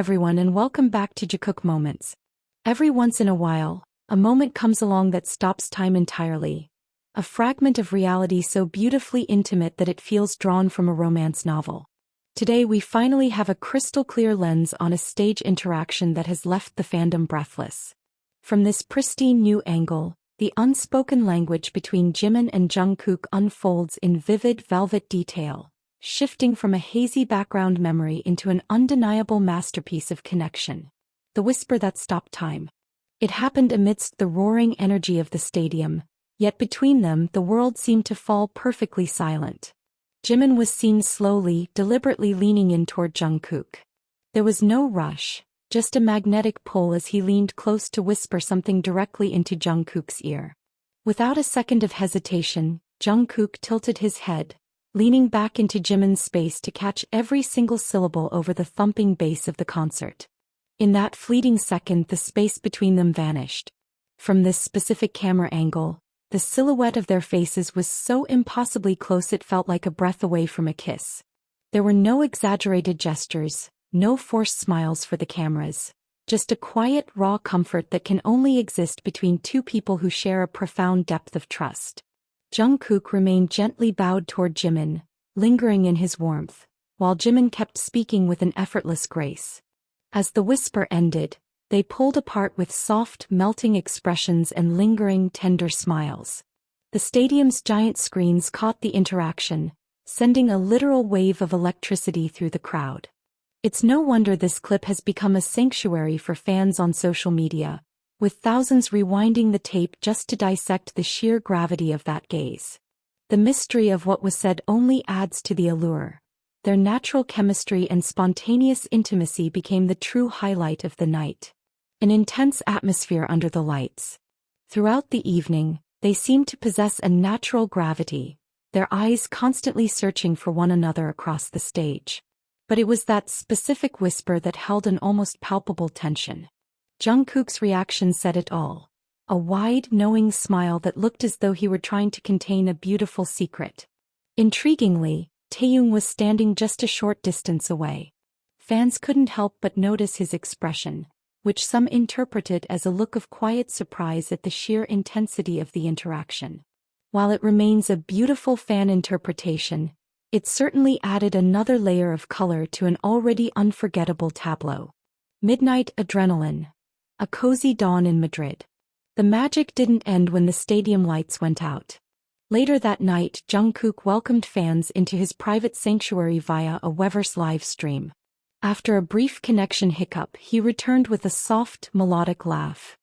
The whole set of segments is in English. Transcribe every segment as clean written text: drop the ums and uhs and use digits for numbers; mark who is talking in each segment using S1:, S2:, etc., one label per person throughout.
S1: everyone, and welcome back to Jikook Moments. Every once in a while, a moment comes along that stops time entirely. A fragment of reality so beautifully intimate that it feels drawn from a romance novel. Today we finally have a crystal-clear lens on a stage interaction that has left the fandom breathless. From this pristine new angle, the unspoken language between Jimin and Jungkook unfolds in vivid velvet detail, shifting from a hazy background memory into an undeniable masterpiece of connection. The whisper that stopped time. It happened amidst the roaring energy of the stadium, yet between them the world seemed to fall perfectly silent. Jimin was seen slowly, deliberately leaning in toward Jungkook. There was no rush, just a magnetic pull as he leaned close to whisper something directly into Jungkook's ear. Without a second of hesitation, Jungkook tilted his head, leaning back into Jimin's space to catch every single syllable over the thumping bass of the concert. In that fleeting second, the space between them vanished. From this specific camera angle, the silhouette of their faces was so impossibly close it felt like a breath away from a kiss. There were no exaggerated gestures, no forced smiles for the cameras, just a quiet, raw comfort that can only exist between two people who share a profound depth of trust. Jungkook remained gently bowed toward Jimin, lingering in his warmth, while Jimin kept speaking with an effortless grace. As the whisper ended, they pulled apart with soft, melting expressions and lingering, tender smiles. The stadium's giant screens caught the interaction, sending a literal wave of electricity through the crowd. It's no wonder this clip has become a sanctuary for fans on social media, with thousands rewinding the tape just to dissect the sheer gravity of that gaze. The mystery of what was said only adds to the allure. Their natural chemistry and spontaneous intimacy became the true highlight of the night. An intense atmosphere under the lights. Throughout the evening, they seemed to possess a natural gravity, their eyes constantly searching for one another across the stage. But it was that specific whisper that held an almost palpable tension. Jungkook's reaction said it all. A wide, knowing smile that looked as though he were trying to contain a beautiful secret. Intriguingly, Taeyong was standing just a short distance away. Fans couldn't help but notice his expression, which some interpreted as a look of quiet surprise at the sheer intensity of the interaction. While it remains a beautiful fan interpretation, it certainly added another layer of color to an already unforgettable tableau. Midnight adrenaline. A cozy dawn in Madrid. The magic didn't end when the stadium lights went out. Later that night, Jungkook welcomed fans into his private sanctuary via a Weverse live stream. After a brief connection hiccup, he returned with a soft, melodic laugh.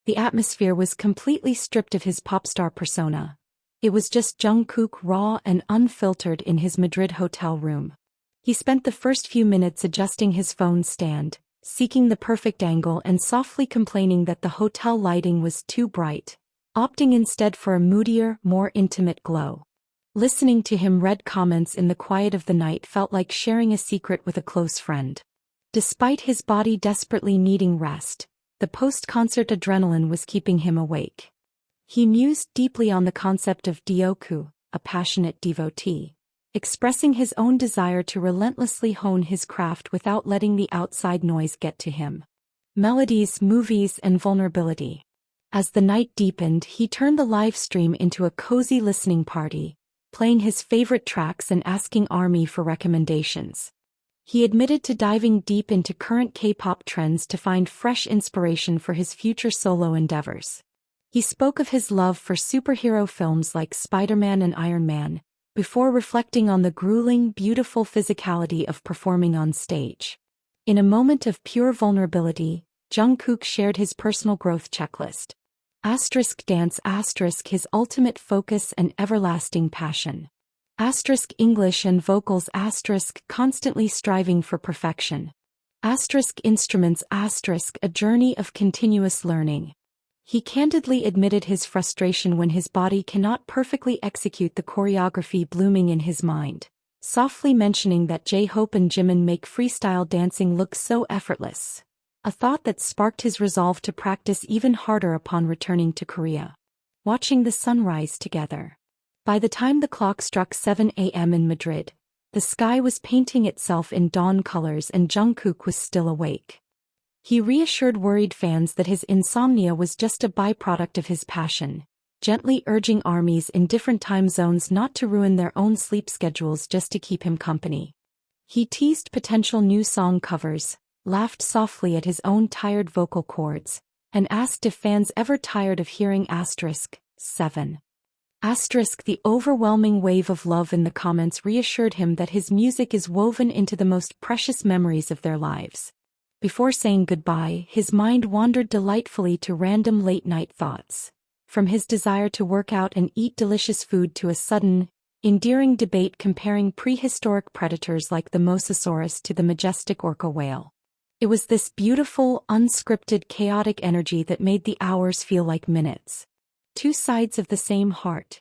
S1: The atmosphere was completely stripped of his pop star persona. It was just Jungkook, raw and unfiltered, in his Madrid hotel room. He spent the first few minutes adjusting his phone stand, seeking the perfect angle and softly complaining that the hotel lighting was too bright, opting instead for a moodier, more intimate glow. Listening to him read comments in the quiet of the night felt like sharing a secret with a close friend. Despite his body desperately needing rest, the post-concert adrenaline was keeping him awake. He mused deeply on the concept of Jikook, a passionate devotee, expressing his own desire to relentlessly hone his craft without letting the outside noise get to him. Melodies, movies, and vulnerability. As the night deepened, he turned the live stream into a cozy listening party, playing his favorite tracks and asking ARMY for recommendations. He admitted to diving deep into current K-pop trends to find fresh inspiration for his future solo endeavors. He spoke of his love for superhero films like Spider-Man and Iron Man, before reflecting on the grueling, beautiful physicality of performing on stage. In a moment of pure vulnerability, Jungkook shared his personal growth checklist. Dance, his ultimate focus and everlasting passion. English and vocals, constantly striving for perfection. Instruments, a journey of continuous learning. He candidly admitted his frustration when his body cannot perfectly execute the choreography blooming in his mind, softly mentioning that J-Hope and Jimin make freestyle dancing look so effortless. A thought that sparked his resolve to practice even harder upon returning to Korea. Watching the sunrise together. By the time the clock struck 7 a.m. in Madrid, The sky was painting itself in dawn colors and Jungkook was still awake. He reassured worried fans that his insomnia was just a byproduct of his passion, gently urging armies in different time zones not to ruin their own sleep schedules just to keep him company. He teased potential new song covers, laughed softly at his own tired vocal cords, and asked if fans ever tired of hearing *7. The overwhelming wave of love in the comments reassured him that his music is woven into the most precious memories of their lives. Before saying goodbye, his mind wandered delightfully to random late-night thoughts. From his desire to work out and eat delicious food to a sudden, endearing debate comparing prehistoric predators like the Mosasaurus to the majestic orca whale. It was this beautiful, unscripted, chaotic energy that made the hours feel like minutes. Two sides of the same heart.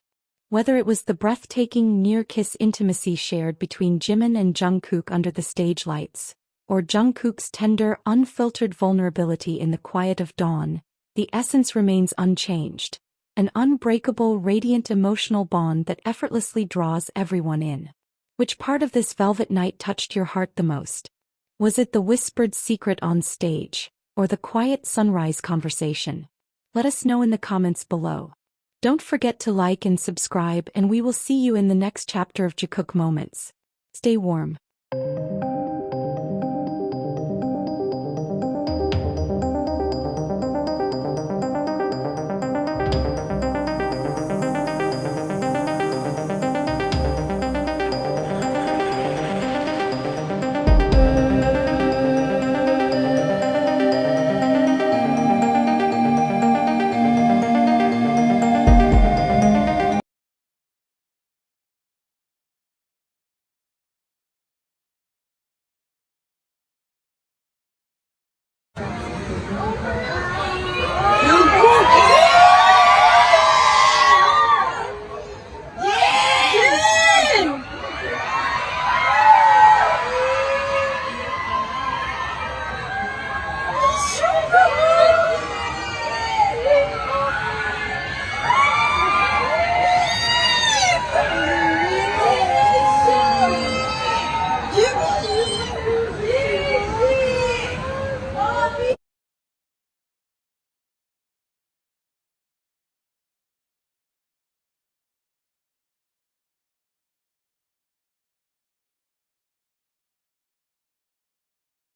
S1: Whether it was the breathtaking near-kiss intimacy shared between Jimin and Jungkook under the stage lights, or Jungkook's tender, unfiltered vulnerability in the quiet of dawn, the essence remains unchanged. An unbreakable, radiant emotional bond that effortlessly draws everyone in. Which part of this velvet night touched your heart the most? Was it the whispered secret on stage, or the quiet sunrise conversation? Let us know in the comments below. Don't forget to like and subscribe, and we will see you in the next chapter of Jikook Moments. Stay warm.